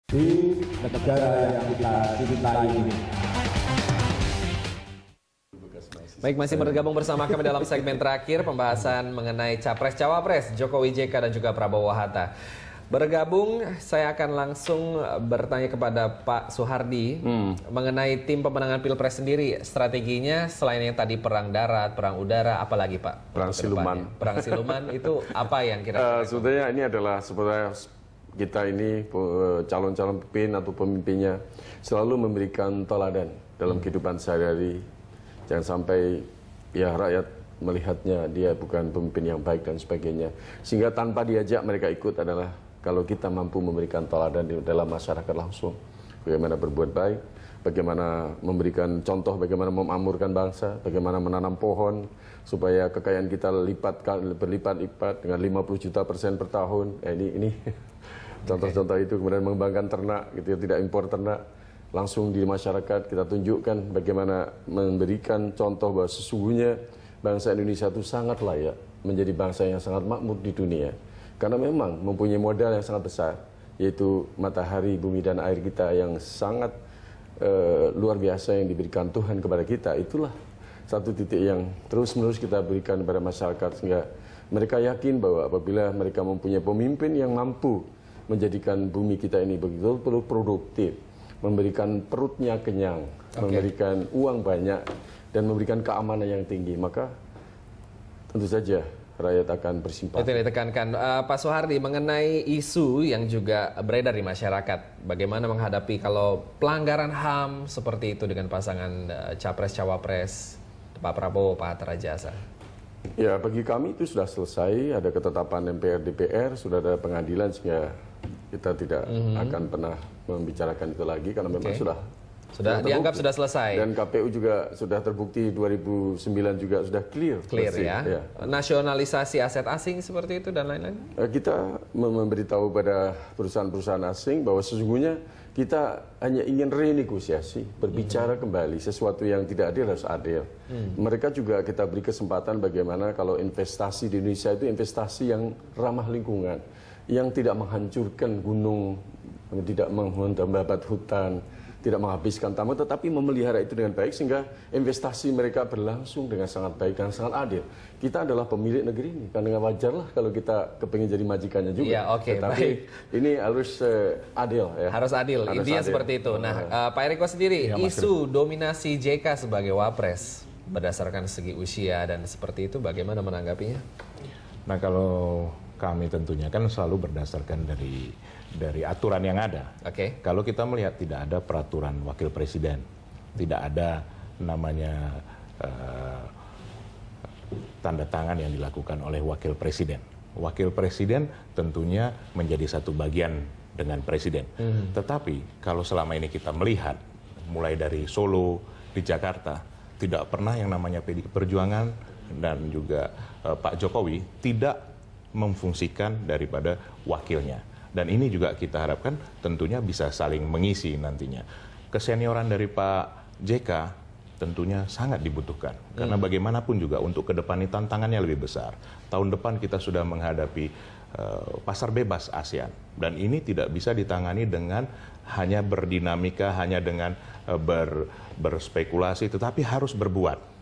di negara yang kita cintai ini. Baik, masih bergabung bersama kami dalam segmen terakhir pembahasan mengenai Capres-Cawapres Jokowi JK dan juga Prabowo Hatta. Bergabung, saya akan langsung bertanya kepada Pak Soehardi mengenai tim pemenangan Pilpres sendiri. Strateginya selain yang tadi perang darat, perang udara, apalagi Pak? Perang siluman. Perang siluman itu apa yang kira-kira? Sebetulnya ini adalah sebenarnya kita ini calon-calon pemimpin atau pemimpinnya selalu memberikan teladan dalam kehidupan sehari-hari. Jangan sampai ya rakyat melihatnya dia bukan pemimpin yang baik dan sebagainya. Sehingga tanpa diajak mereka ikut adalah kalau kita mampu memberikan teladan di dalam masyarakat langsung. Bagaimana berbuat baik, bagaimana memberikan contoh, bagaimana memakmurkan bangsa, bagaimana menanam pohon supaya kekayaan kita berlipat-lipat dengan 50 juta % per tahun. Ini contoh-contoh itu, kemudian mengembangkan ternak, gitu ya, tidak impor ternak. Langsung di masyarakat kita tunjukkan bagaimana memberikan contoh bahwa sesungguhnya bangsa Indonesia itu sangat layak menjadi bangsa yang sangat makmur di dunia. Karena memang mempunyai modal yang sangat besar, yaitu matahari, bumi, dan air kita yang sangat luar biasa yang diberikan Tuhan kepada kita. Itulah satu titik yang terus-menerus kita berikan kepada masyarakat, sehingga mereka yakin bahwa apabila mereka mempunyai pemimpin yang mampu menjadikan bumi kita ini begitu produktif, memberikan perutnya kenyang, memberikan uang banyak, dan memberikan keamanan yang tinggi, maka tentu saja rakyat akan bersimpati. Itu yang ditekankan. Pak Soehardi, mengenai isu yang juga beredar di masyarakat, bagaimana menghadapi kalau pelanggaran HAM seperti itu dengan pasangan Capres-Cawapres Pak Prabowo, Pak Hatta Rajasa? Ya, bagi kami itu sudah selesai, ada ketetapan MPR DPR, sudah ada pengadilan, sehingga kita tidak akan pernah membicarakan itu lagi karena memang sudah dianggap sudah selesai. Dan KPU juga sudah terbukti 2009 juga sudah clear ya. Nasionalisasi aset asing seperti itu dan lain-lain. Kita memberitahu pada perusahaan-perusahaan asing bahwa sesungguhnya kita hanya ingin renegosiasi, berbicara kembali, sesuatu yang tidak adil harus adil. Mereka juga kita beri kesempatan bagaimana kalau investasi di Indonesia itu investasi yang ramah lingkungan, yang tidak menghancurkan gunung, tidak membabat hutan, tidak menghabiskan tamu, tetapi memelihara itu dengan baik sehingga investasi mereka berlangsung dengan sangat baik dan sangat adil. Kita adalah pemilik negeri ini, karena wajar lah kalau kita kepingin jadi majikannya juga. Ya, tetapi baik. Ini harus adil. Ya. Harus adil, intinya seperti itu. Nah, Pak Eriko sendiri, isu dominasi JK sebagai Wapres berdasarkan segi usia dan seperti itu, bagaimana menanggapinya? Nah, kalau kami tentunya kan selalu berdasarkan dari aturan yang ada. Kalau kita melihat tidak ada peraturan wakil presiden, tidak ada namanya tanda tangan yang dilakukan oleh wakil presiden. Wakil presiden tentunya menjadi satu bagian dengan presiden. Tetapi kalau selama ini kita melihat mulai dari Solo, di Jakarta, tidak pernah yang namanya PDI Perjuangan dan juga Pak Jokowi tidak memfungsikan daripada wakilnya. Dan ini juga kita harapkan tentunya bisa saling mengisi nantinya. Kesenioran dari Pak JK tentunya sangat dibutuhkan. Karena bagaimanapun juga untuk ke depan ini tantangannya lebih besar. Tahun depan kita sudah menghadapi pasar bebas ASEAN. Dan ini tidak bisa ditangani dengan hanya berdinamika, hanya dengan berspekulasi, tetapi harus berbuat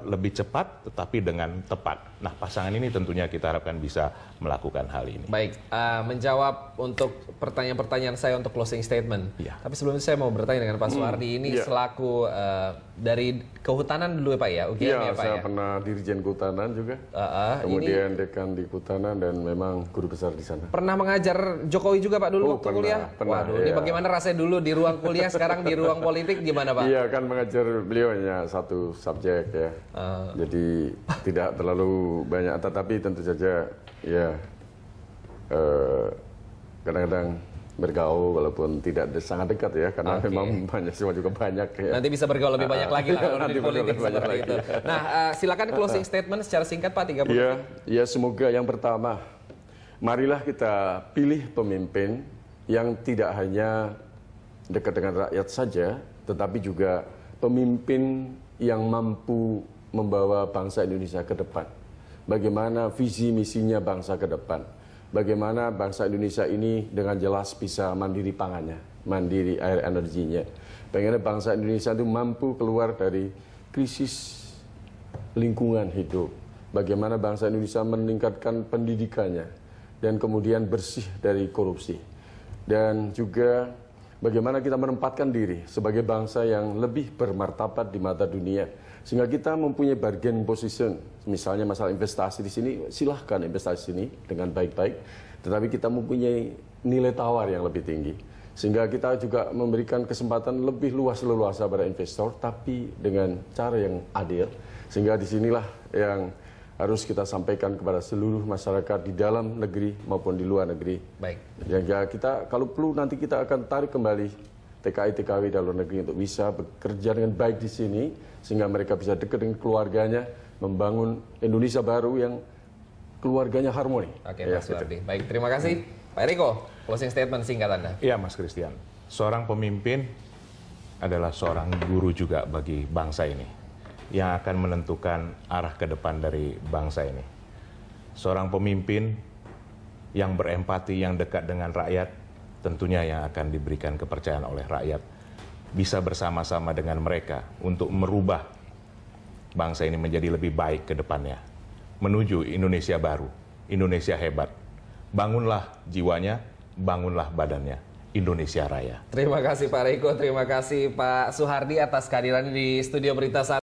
lebih cepat tetapi dengan tepat. Nah, pasangan ini tentunya kita harapkan bisa melakukan hal ini. Baik, menjawab untuk pertanyaan-pertanyaan saya untuk closing statement. Tapi sebelum itu saya mau bertanya dengan Pak Soehardi ini selaku dari kehutanan dulu ya Pak ya? Iya, saya pernah Dirjen Kehutanan juga. Kemudian dekan di Kehutanan dan memang guru besar di sana. Pernah mengajar Jokowi juga Pak dulu waktu kuliah? Pernah. Waduh, ini bagaimana rasanya dulu di ruang kuliah, sekarang di ruang politik gimana Pak? Iya, kan mengajar beliau hanya satu subjek ya. Jadi tidak terlalu banyak, tetapi tentu saja ya kadang-kadang bergaul walaupun tidak sangat dekat ya, karena memang banyak semua juga banyak ya. Nanti bisa bergaul lebih banyak lagi lah di politik seperti itu. Nah, silakan closing statement secara singkat Pak, 30 menit. Ya, semoga yang pertama, marilah kita pilih pemimpin yang tidak hanya dekat dengan rakyat saja, tetapi juga pemimpin yang mampu membawa bangsa Indonesia ke depan. Bagaimana visi misinya bangsa ke depan. bagaimana bangsa Indonesia ini dengan jelas bisa mandiri pangannya, mandiri air energinya. Bagaimana bangsa Indonesia itu mampu keluar dari krisis lingkungan hidup. Bagaimana bangsa Indonesia meningkatkan pendidikannya dan kemudian bersih dari korupsi. Dan juga bagaimana kita menempatkan diri sebagai bangsa yang lebih bermartabat di mata dunia. Sehingga kita mempunyai bargain position. Misalnya masalah investasi di sini, silahkan investasi sini dengan baik-baik. Tetapi kita mempunyai nilai tawar yang lebih tinggi. Sehingga kita juga memberikan kesempatan lebih luas leluasa pada investor, tapi dengan cara yang adil. Sehingga disinilah yang harus kita sampaikan kepada seluruh masyarakat di dalam negeri maupun di luar negeri. Baik. Ya kita kalau perlu nanti kita akan tarik kembali TKI-TKW dalam negeri untuk bisa bekerja dengan baik di sini, sehingga mereka bisa dekat dengan keluarganya, membangun Indonesia baru yang keluarganya harmoni. Oke, Pak Suhardi. Baik, terima kasih. Pak Eriko, closing statement singkat Anda. Iya, Mas Christian. Seorang pemimpin adalah seorang guru juga bagi bangsa ini, yang akan menentukan arah ke depan dari bangsa ini. Seorang pemimpin yang berempati, yang dekat dengan rakyat, tentunya yang akan diberikan kepercayaan oleh rakyat, bisa bersama-sama dengan mereka untuk merubah bangsa ini menjadi lebih baik ke depannya, menuju Indonesia baru, Indonesia hebat. Bangunlah jiwanya, bangunlah badannya, Indonesia Raya. Terima kasih Pak Riko, terima kasih Pak Suhardi atas kehadirannya di studio Berita Saat.